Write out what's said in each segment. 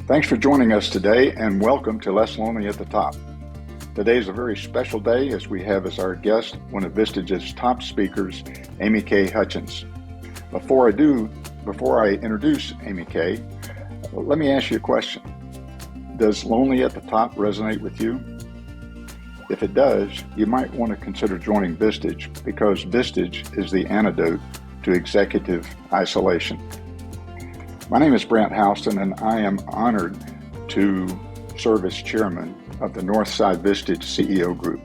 Thanks for joining us today and welcome to Less Lonely at the Top. Today is a very special day as we have as our guest one of Vistage's top speakers, AmyK Hutchens. Before I introduce AmyK, let me ask you a question. Does Lonely at the Top resonate with you? If it does, you might want to consider joining Vistage because Vistage is the antidote to executive isolation. My name is Brent Houston, and I am honored to serve as chairman of the Northside Vistage CEO Group.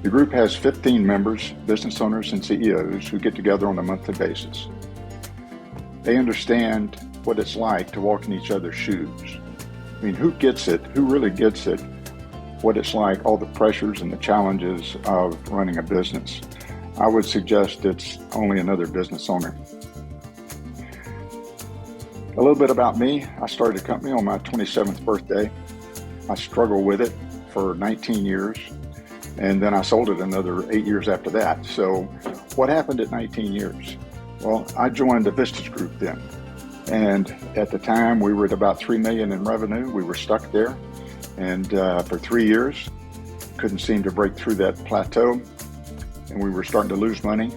The group has 15 members, business owners and CEOs who get together on a monthly basis. They understand what it's like to walk in each other's shoes. I mean, who gets it? Who really gets it? What it's like, all the pressures and the challenges of running a business. I would suggest it's only another business owner. A little bit about me. I started a company on my 27th birthday. I struggled with it for 19 years, and then I sold it another 8 years after that. So what happened at 19 years? Well, I joined the Vistage Group then. And at the time, we were at about $3 million in revenue. We were stuck there. And for 3 years, couldn't seem to break through that plateau. And we were starting to lose money.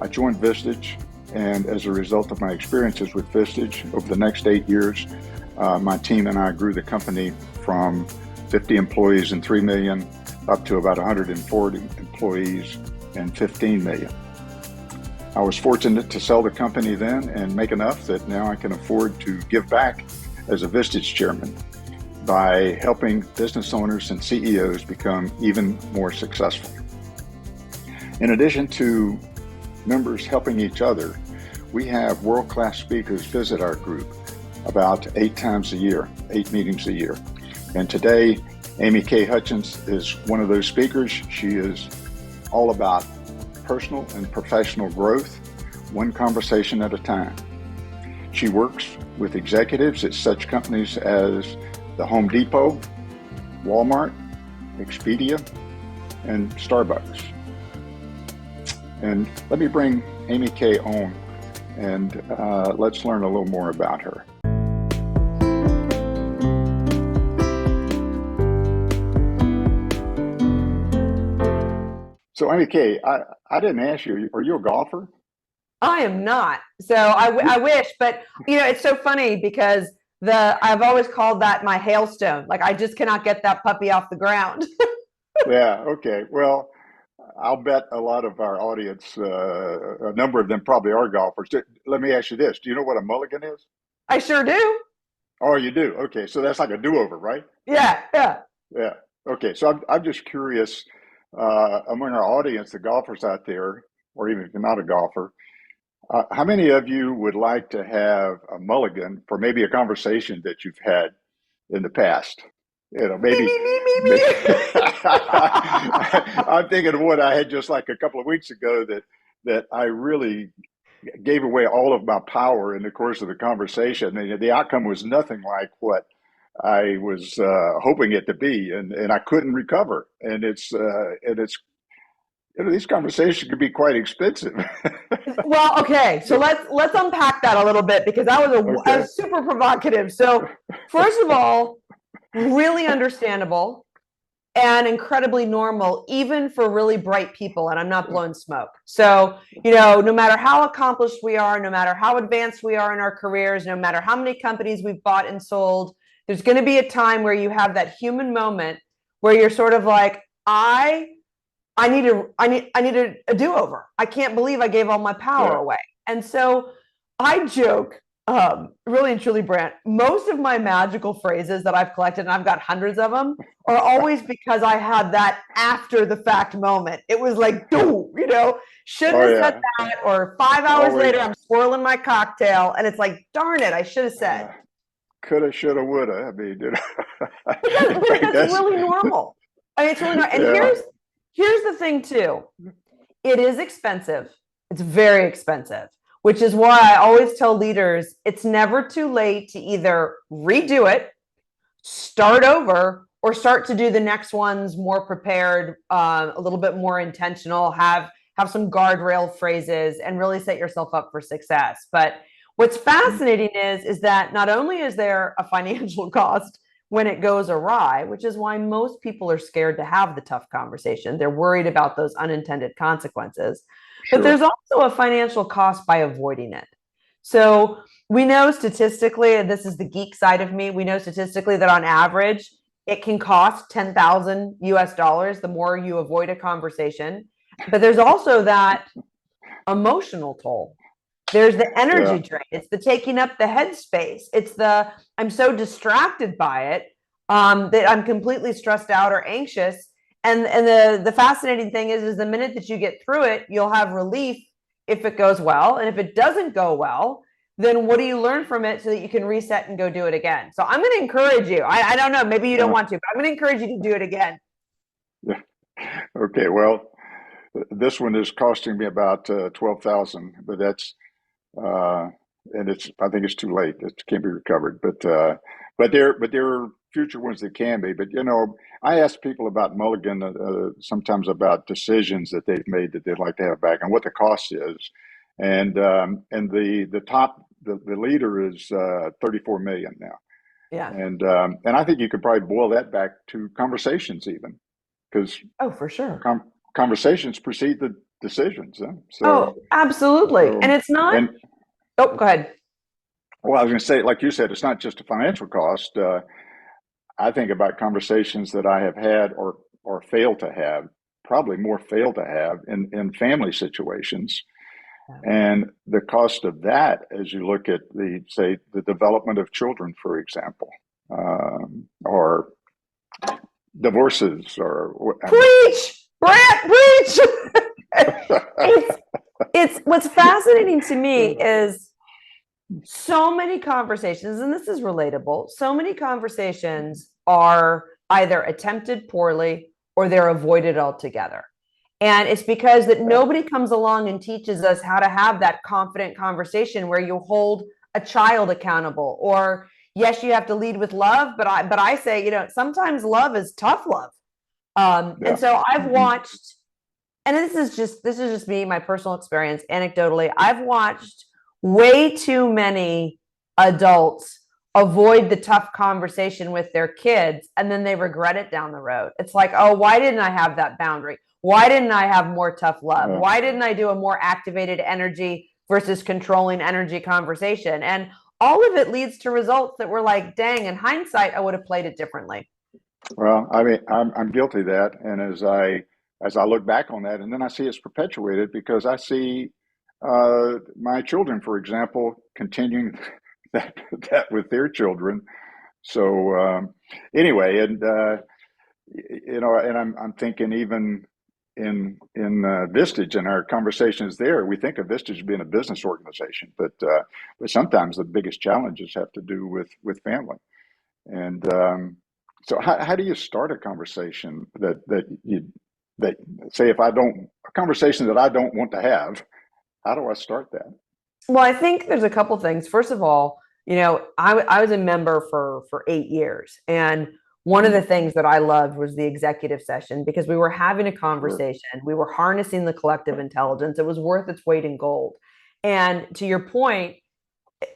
I joined Vistage. And as a result of my experiences with Vistage, over the next 8 years, my team and I grew the company from 50 employees and 3 million up to about 140 employees and 15 million. I was fortunate to sell the company then and make enough that now I can afford to give back as a Vistage chairman by helping business owners and CEOs become even more successful. In addition to members helping each other, we have world-class speakers visit our group about 8 times a year, 8 meetings a year. And today, AmyK Hutchens is one of those speakers. She is all about personal and professional growth, one conversation at a time. She works with executives at such companies as the Home Depot, Walmart, Expedia, and Starbucks. And let me bring AmyK on and let's learn a little more about her. So AmyK, I didn't ask you, are you a golfer? I am not. So I wish, but it's so funny because I've always called that my hailstone. Like I just cannot get that puppy off the ground. Yeah, okay. Well, I'll bet a lot of our audience, a number of them probably are golfers. Let me ask you this. Do you know what a mulligan is? I sure do. Oh, you do? Okay. So that's like a do-over, right? Yeah, yeah. Yeah. Okay. So I'm just curious, among our audience, the golfers out there, or even if you're not a golfer, how many of you would like to have a mulligan for maybe a conversation that you've had in the past? Maybe. Me. I'm thinking of what I had just like a couple of weeks ago that I really gave away all of my power in the course of the conversation. And the outcome was nothing like what I was hoping it to be, and I couldn't recover. And it's these conversations can be quite expensive. Well, okay. So let's unpack that a little bit because that was Okay. a super provocative. So first of all, really understandable and incredibly normal, even for really bright people. And I'm not blowing smoke. So, no matter how accomplished we are, no matter how advanced we are in our careers, no matter how many companies we've bought and sold, there's going to be a time where you have that human moment where you're sort of like, I need a do-over. I can't believe I gave all my power away. And so I joke, really and truly, Brant, most of my magical phrases that I've collected, and I've got hundreds of them, are always because I had that after the fact moment. It was like, shouldn't have said that, or 5 hours later, I'm swirling my cocktail, and it's like, darn it, I should have said. Coulda, shoulda, woulda. I mean, that's really normal. I mean, it's really normal. And here's the thing too. It is expensive. It's very expensive, which is why I always tell leaders it's never too late to either redo it, start over, or start to do the next ones more prepared, a little bit more intentional, have some guardrail phrases, and really set yourself up for success. But What's fascinating is that not only is there a financial cost when it goes awry, which is why most people are scared to have the tough conversation. They're worried about those unintended consequences. But there's Sure. also a financial cost by avoiding it. So we know statistically, and this is the geek side of me, we know statistically that on average, it can cost 10,000 US dollars the more you avoid a conversation. But there's also that emotional toll. There's the Yeah. energy drain. It's the taking up the headspace. It's the I'm so distracted by it that I'm completely stressed out or anxious. And the fascinating thing is the minute that you get through it, you'll have relief if it goes well. And if it doesn't go well, then what do you learn from it so that you can reset and go do it again? So I'm going to encourage you. I don't know, maybe you don't Uh, want to, but I'm going to encourage you to do it again. yeah. Okay. Well, this one is costing me about 12,000, but that's uh, and it's I think it's too late. It can't be recovered. But there are future ones that can be. But I ask people about Mulligan sometimes about decisions that they've made that they'd like to have back and what the cost is, and the top the leader is 34 million now, Yeah. and I think you could probably boil that back to conversations even because Oh, for sure. conversations precede the decisions. Huh? Oh, absolutely. And So it's not, and oh, go ahead. Well, I was going to say, like you said, it's not just a financial cost. I think about conversations that I have had or failed to have, probably more failed to have in family situations, and the cost of that as you look at the development of children, for example, or divorces, or I mean, Preach, Brett, preach. it's it's what's fascinating to me is so many conversations, and this is relatable. So many conversations are either attempted poorly or they're avoided altogether. And it's because that yeah, nobody comes along and teaches us how to have that confident conversation where you hold a child accountable. Or yes, you have to lead with love, but I say, sometimes love is tough love. And yeah, so I've hmm watched, and this is just me, my personal experience, anecdotally, I've watched way too many adults avoid the tough conversation with their kids and then they regret it down the road. It's like, oh, why didn't I have that boundary? Why didn't I have more tough love? yeah. Why didn't I do a more activated energy versus controlling energy conversation? And all of it leads to results that were like, dang, in hindsight, I would have played it differently. Well, I mean, I'm guilty of that, and as I look back on that, and then I see it's perpetuated because I see my children, for example, continuing that that with their children. So anyway, and I'm thinking even in Vistage and our conversations there, we think of Vistage being a business organization, but sometimes the biggest challenges have to do with family. And so, how do you start a conversation that say if I don't a conversation that I don't want to have? How do I start that? Well, I think there's a couple things. First of all, I was a member for 8 years, and one of the Mm, things that I loved was the executive session because we were having a sure. conversation. We were harnessing the collective intelligence. It was worth its weight in gold. And to your point,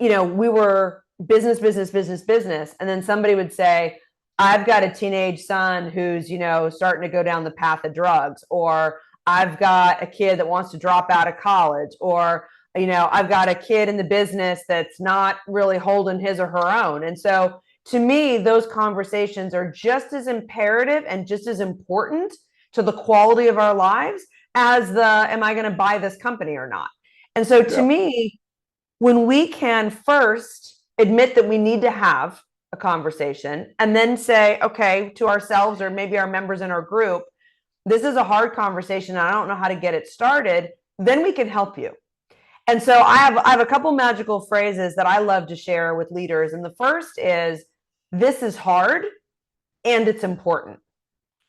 we were business, business, business, business, and then somebody would say, "I've got a teenage son who's starting to go down the path of drugs," or "I've got a kid that wants to drop out of college," or I've got a kid in the business that's not really holding his or her own. And so to me, those conversations are just as imperative and just as important to the quality of our lives as the am I going to buy this company or not. And so to Yeah. me, when we can first admit that we need to have a conversation and then say, okay, to ourselves or maybe our members in our group, this is a hard conversation. And I don't know how to get it started. Then we can help you. And so I have a couple magical phrases that I love to share with leaders. And the first is, this is hard and it's important.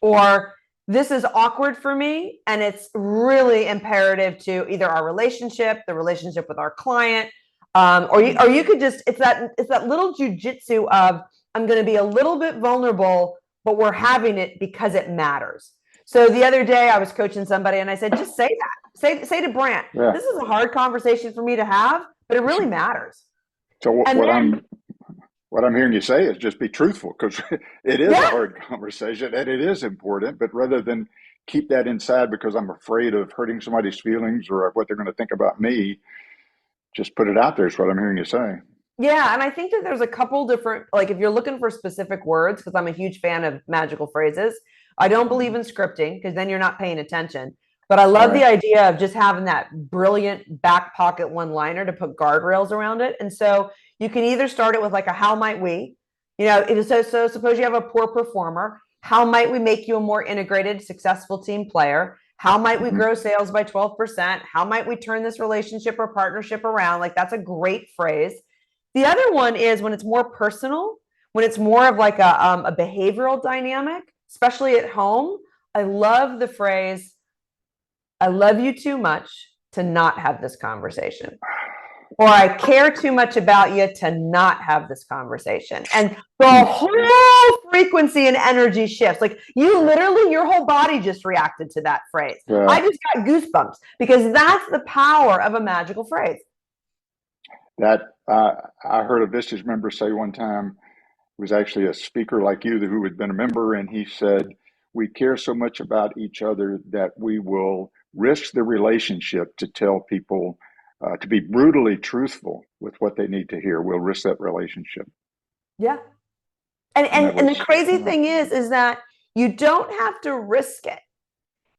Or this is awkward for me and it's really imperative to either our relationship, the relationship with our client, or you could just it's that little jujitsu of I'm going to be a little bit vulnerable, but we're having it because it matters. So the other day I was coaching somebody and I said, just say that. Say to Brant, Yeah. this is a hard conversation for me to have, but it really matters. So And then, what I'm hearing you say is just be truthful, because it is a yeah, hard conversation and it is important. But rather than keep that inside because I'm afraid of hurting somebody's feelings or what they're going to think about me, just put it out there. Is what I'm hearing you say. yeah. And I think that there's a couple different, like if you're looking for specific words, because I'm a huge fan of magical phrases, I don't believe Mhm. in scripting because then you're not paying attention. But I All love the right. idea of just having that brilliant back pocket one liner to put guardrails around it. And so you can either start it with like a how might we, it is so suppose you have a poor performer. How might we make you a more integrated, successful team player? How might we Mm-hmm. grow sales by 12%? How might we turn this relationship or partnership around? Like that's a great phrase. The other one is when it's more personal, when it's more of like a behavioral dynamic, especially at home. I love the phrase, I love you too much to not have this conversation. Or I care too much about you to not have this conversation. And the whole frequency and energy shifts. Like you literally, your whole body just reacted to that phrase. I Yeah. just got goosebumps because that's the power of a magical phrase. That I heard a Vistage member say one time, was actually a speaker like you who had been a member, and he said, "We care so much about each other that we will risk the relationship to tell people to be brutally truthful with what they need to hear. We'll risk that relationship." Yeah. And And that and the was, crazy thing is that you don't have to risk it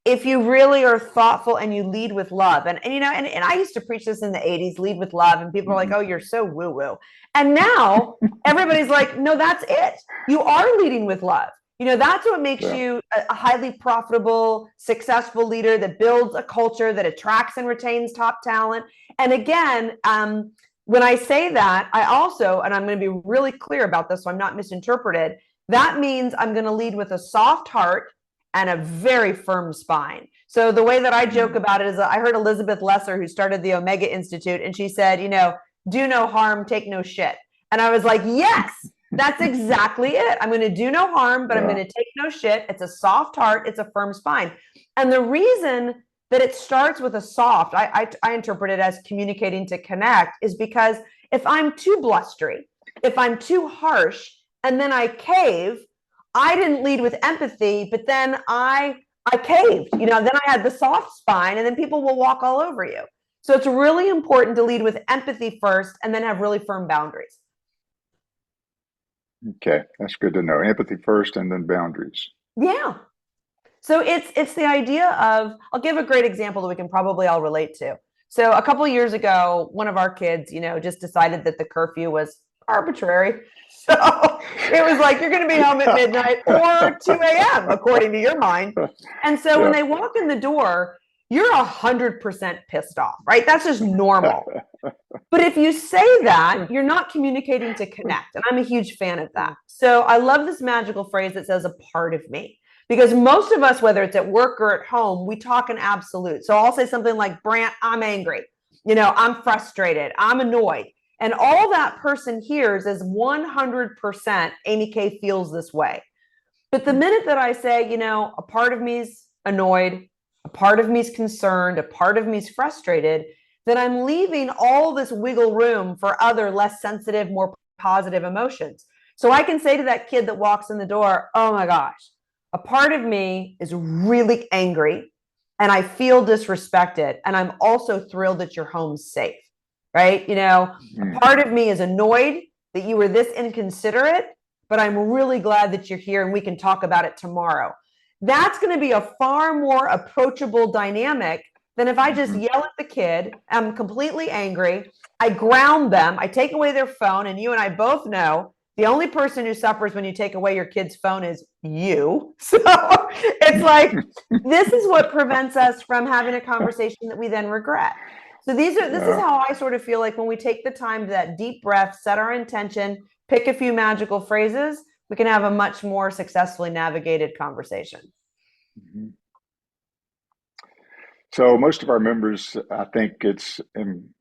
if you really are thoughtful and you lead with love. And I used to preach this in the 80s, lead with love, and people are like, mhm. oh, you're so woo-woo. And now everybody's like, no, that's it. You are leading with love. That's what makes Yeah. you a highly profitable, successful leader that builds a culture that attracts and retains top talent. And again, when I say that, I also, and I'm going to be really clear about this so I'm not misinterpreted, that means I'm going to lead with a soft heart and a very firm spine. So the way that I joke Mm. about it is I heard Elizabeth Lesser, who started the Omega Institute, and she said, do no harm, take no shit. And I was like, yes, that's exactly it. I'm going to do no harm, but I'm going Yeah. to take no shit. It's a soft heart, it's a firm spine. And the reason that it starts with a soft, I interpret it as communicating to connect, is because if I'm too blustery, if I'm too harsh, and then I cave, I didn't lead with empathy, but then I caved. Then I had the soft spine, and then people will walk all over you. So it's really important to lead with empathy first and then have really firm boundaries. Okay. That's good to know. Empathy first and then boundaries. Yeah. So it's the idea of, I'll give a great example that we can probably all relate to. So a couple of years ago, one of our kids, just decided that the curfew was arbitrary. So it was like, you're going to be home at midnight or 2 a.m., according to your mind. And so when Yeah. they walk in the door, you're 100% pissed off, right? That's just normal. But if you say that, you're not communicating to connect. And I'm a huge fan of that. So I love this magical phrase that says a part of me. Because most of us, whether it's at work or at home, we talk in absolute. So I'll say something like, Brant, I'm angry. I'm frustrated. I'm annoyed. And all that person hears is 100% AmyK feels this way. But the minute that I say, a part of me is annoyed, a part of me is concerned, a part of me is frustrated, then I'm leaving all this wiggle room for other less sensitive, more positive emotions. So I can say to that kid that walks in the door, oh my gosh, a part of me is really angry and I feel disrespected. And I'm also thrilled that your home's safe, right? A Mm. part of me is annoyed that you were this inconsiderate, but I'm really glad that you're here and we can talk about it tomorrow. That's going to be a far more approachable dynamic than if I just Mhm. yell at the kid, I'm completely angry, I ground them, I take away their phone, and you and I both know the only person who suffers when you take away your kid's phone is you. So it's like, this is what prevents us from having a conversation that we then regret. So this is Yeah. how I sort of feel like when we take the time to that deep breath, set our intention, pick a few magical phrases, we can have a much more successfully navigated conversation. Mhm. So most of our members, I think it's in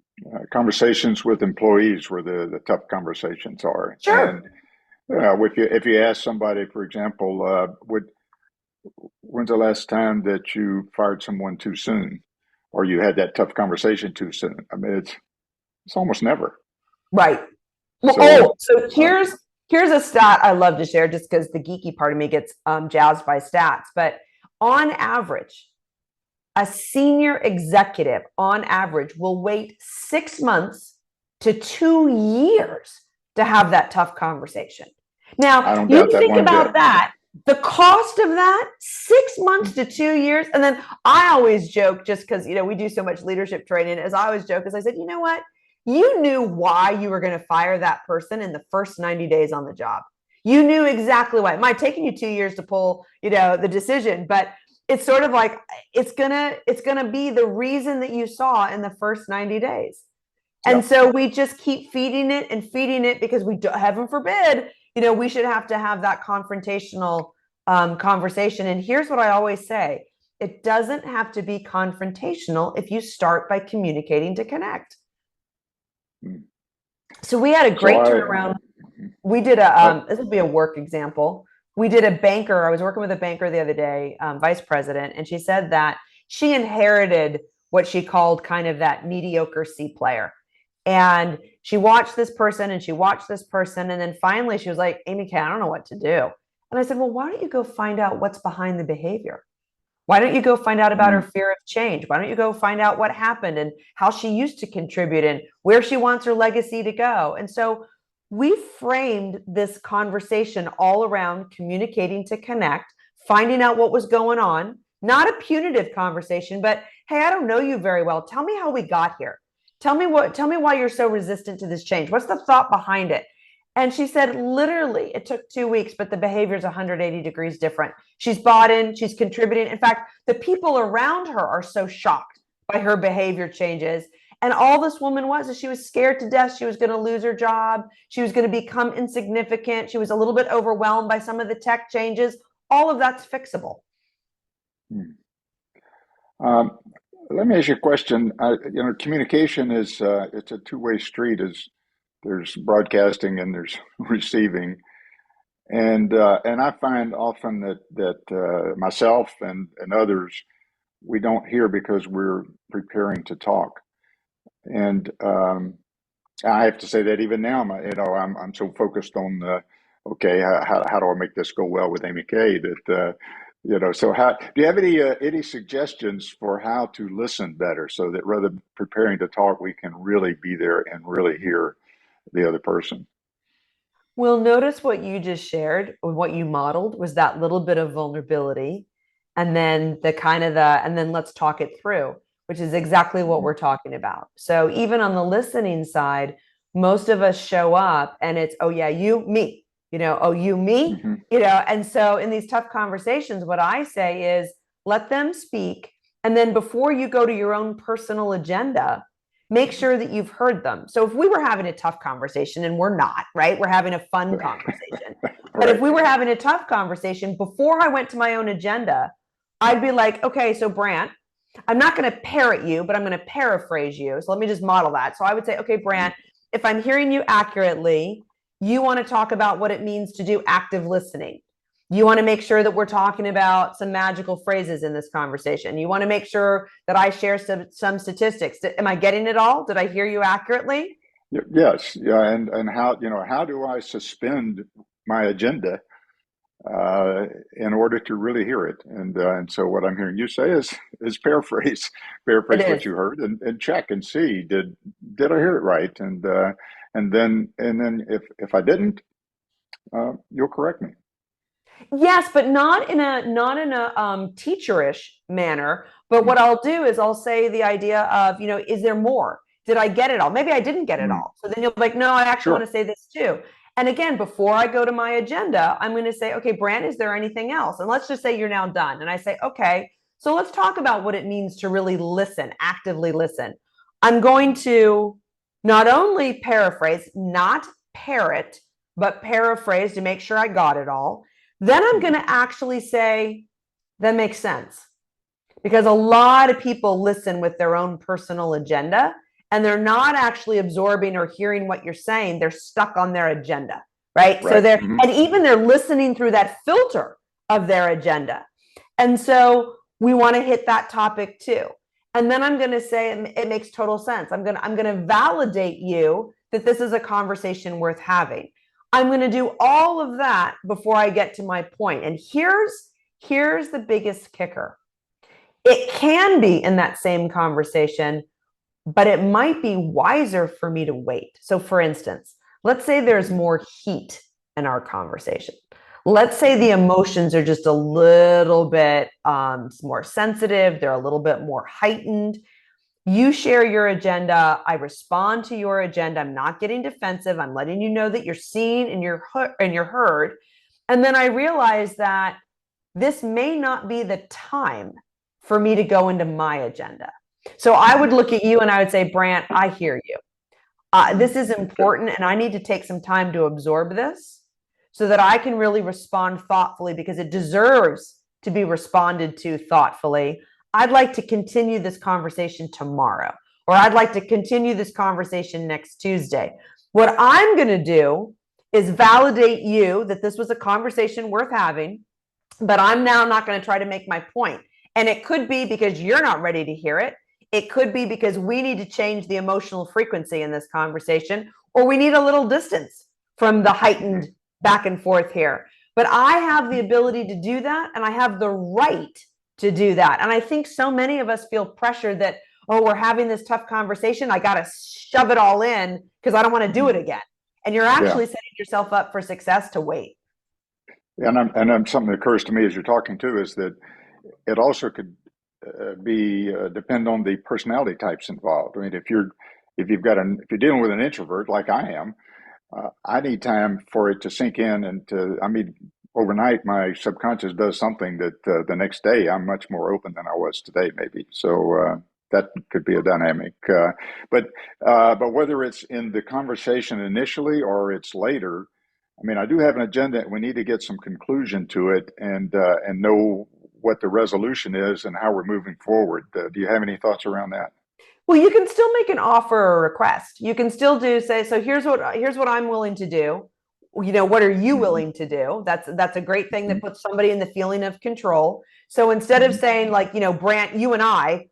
conversations with employees where the tough conversations are. And Sure. if you ask somebody, for example, when's the last time that you fired someone too soon, or you had that tough conversation too soon? I mean, it's almost never. Right. So, So uh, here's a stat I love to share, just because the geeky part of me gets jazzed by stats. But on average, a senior executive on average will wait 6 months to 2 years to have that tough conversation. I Now, don't you doubt that think one bit. about that, the cost of that, 6 months to 2 years. And then I always joke, just because, we do so much leadership training, as I always joke, is I said, you know what? You knew why you were going to fire that person in the first 90 days on the job. You knew exactly why. It might have taken you 2 years to pull, the decision, but it's sort of like it's gonna be the reason that you saw in the first 90 days. And Yep. so we just keep feeding it and feeding it, because heaven forbid, we should have to have that confrontational conversation. And here's what I always say: it doesn't have to be confrontational if you start by communicating to connect. Mm. So we had a So great turnaround. We did I, this will be a work example. We did a banker. I was working with a banker the other day, vice president, and she said that she inherited what she called kind of that mediocre C player. And she watched this person and she watched this person. And then finally she was like, AmyK, I don't know what to do. And I said, well, why don't you go find out what's behind the behavior? Why don't you go find out about her mm, fear of change? Why don't you go find out what happened and how she used to contribute and where she wants her legacy to go? And so we framed this conversation all around communicating to connect, finding out what was going on, not a punitive conversation, but hey, I don't know you very well. Tell me how we got here. Tell me why you're so resistant to this change. What's the thought behind it? And she said, literally, it took 2 weeks, but the behavior is 180 degrees different. She's bought in, she's contributing. In fact, the people around her are so shocked by her behavior changes. And all this woman was is she was scared to death. She was going to lose her job. She was going to become insignificant. She was a little bit overwhelmed by some of the tech changes. All of that's fixable. mm. Um, Let me ask you a question. Communication is it's a two-way street. Is There's broadcasting and there's receiving, and I find often that myself and others, we don't hear because we're preparing to talk. And I have to say that even now, I'm so focused on okay, how do I make this go well with AmyK that So how do you have any suggestions for how to listen better so that rather than preparing to talk, we can really be there and really hear the other person? Well, notice what you just shared, or what you modeled was that little bit of vulnerability. And then and then let's talk it through, which is exactly what Mhm. we're talking about. So even on the listening side, most of us show up and it's, oh yeah, you, me, oh, you, me, Mhm. and so in these tough conversations, what I say is let them speak. And then before you go to your own personal agenda, make sure that you've heard them. So if we were having a tough conversation, and we're not, right? We're having a fun conversation. But if Right. we were having a tough conversation, before I went to my own agenda, I'd be like, okay, so Brant, I'm not going to parrot you, but I'm going to paraphrase you. So let me just model that. So I would say, okay, Mhm. Brant, if I'm hearing you accurately, you want to talk about what it means to do active listening. You want to make sure that we're talking about some magical phrases in this conversation. You want to make sure that I share some statistics. Am I getting it all? Did I hear you accurately? Yes, yeah, and how do I suspend my agenda in order to really hear it? And so what I'm hearing you say is It paraphrase what is. you heard and check and see did I hear it right? And then if I didn't, you'll correct me. Yes, but not in a teacherish manner. But what Mm, I'll do is I'll say the idea of, is there more? Did I get it all? Maybe I didn't get it mm, all. So then you'll be like, no, I actually want sure. to say this too. And again, before I go to my agenda, I'm going to say, okay, Brand, is there anything else? And let's just say you're now done. And I say, okay, so let's talk about what it means to really listen, actively listen. I'm going to not only paraphrase, not parrot, but paraphrase to make sure I got it all. Then I'm going Mm, to actually say, that makes sense. Because a lot of people listen with their own personal agenda and they're not actually absorbing or hearing what you're saying. They're stuck on their agenda, right? So right. and even they're listening through that filter of their agenda. And so we want to hit that topic too. And then I'm going to say it makes total sense. I'm going to validate you that this is a conversation worth having. I'm going to do all of that before I get to my point. And here's the biggest kicker. It can be in that same conversation, but it might be wiser for me to wait. So for instance, let's say there's more heat in our conversation. Let's say the emotions are just a little bit more sensitive. They're a little bit more heightened. You share your agenda. I respond to your agenda. I'm not getting defensive. I'm letting you know that you're seen and you're heard. And then I realize that this may not be the time for me to go into my agenda. So I would look at you and I would say, Brant, I hear you. This is important, and I need to take some time to absorb this so that I can really respond thoughtfully, because it deserves to be responded to thoughtfully. I'd like to continue this conversation tomorrow, or I'd like to continue this conversation next Tuesday. What I'm going to do is validate you that this was a conversation worth having, but I'm now not going to try to make my point. And it could be because you're not ready to hear it. It could be because we need to change the emotional frequency in this conversation, or we need a little distance from the heightened back and forth here. But I have the ability to do that, and I have the right to do that. And I think so many of us feel pressure that, oh, we're having this tough conversation. I got to shove it all in because I don't want to do it again. And you're actually setting yourself up for success to wait. And something that occurs to me as you're talking too is that it also could depend on the personality types involved. I mean, if you're dealing with an introvert like I am, I need time for it to sink in, and overnight my subconscious does something that the next day I'm much more open than I was today, maybe. So that could be a dynamic. But whether it's in the conversation initially or it's later, I mean, I do have an agenda. We need to get some conclusion to it and know what the resolution is and how we're moving forward. Do you have any thoughts around that? Well, you can still make an offer or request. You can still say, so here's what I'm willing to do. You know, what are you willing to do? That's a great thing that puts somebody in the feeling of control. So instead of saying, like, Brant, you and I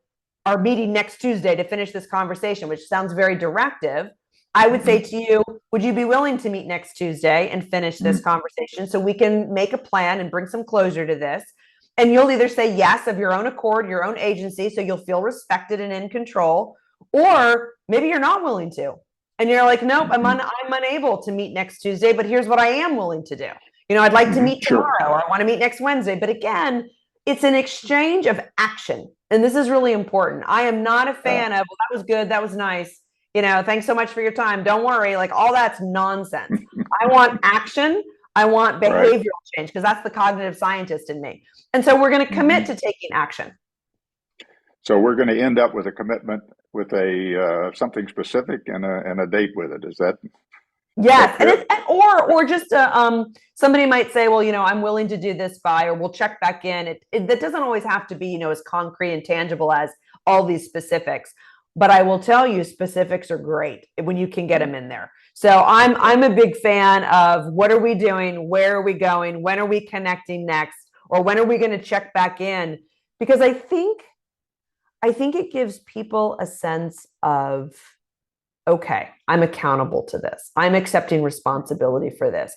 are meeting next Tuesday to finish this conversation, which sounds very directive, I would say to you, would you be willing to meet next Tuesday and finish this conversation so we can make a plan and bring some closure to this? And you'll either say yes of your own accord, your own agency, so you'll feel respected and in control, or maybe you're not willing to. And you're like, nope, I'm unable to meet next Tuesday, but here's what I am willing to do. I'd like to meet tomorrow, or I want to meet next Wednesday. But again, it's an exchange of action. And this is really important. I am not a fan of, well, that was good, that was nice. Thanks so much for your time. Don't worry, like all that's nonsense. I want action. I want behavioral change, because that's the cognitive scientist in me. And so we're going to commit to taking action. So we're going to end up with a commitment with a something specific and a date with it. Is that? Yes, and or just somebody might say, well, I'm willing to do this by, or we'll check back in. That doesn't always have to be, as concrete and tangible as all these specifics. But I will tell you, specifics are great when you can get them in there. So I'm a big fan of, what are we doing? Where are we going? When are we connecting next? Or when are we going to check back in? Because I think it gives people a sense of, okay, I'm accountable to this. I'm accepting responsibility for this.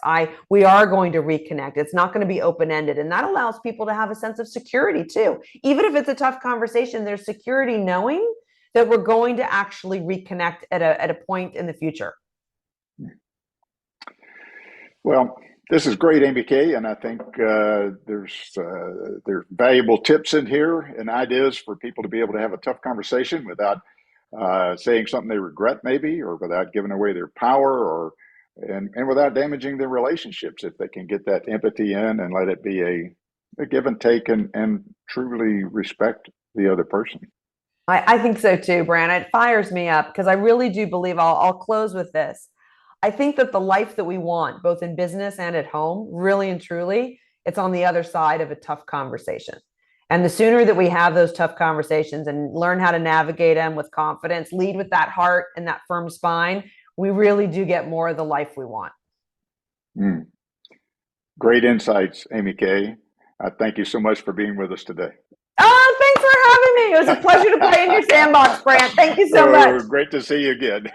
We are going to reconnect. It's not going to be open-ended. And that allows people to have a sense of security too. Even if it's a tough conversation, there's security knowing that we're going to actually reconnect at a point in the future. Well, this is great, AmyK, and I think there's valuable tips in here and ideas for people to be able to have a tough conversation without saying something they regret, maybe, or without giving away their power, and without damaging their relationships, if they can get that empathy in and let it be a give and take and truly respect the other person. I think so too, Brant. It fires me up because I really do believe, I'll close with this. I think that the life that we want, both in business and at home, really and truly, it's on the other side of a tough conversation. And the sooner that we have those tough conversations and learn how to navigate them with confidence, lead with that heart and that firm spine, we really do get more of the life we want. Great insights, AmyK. Thank you so much for being with us today. Oh, thanks for having me. It was a pleasure to play in your sandbox, Brant. Thank you so much. Great to see you again.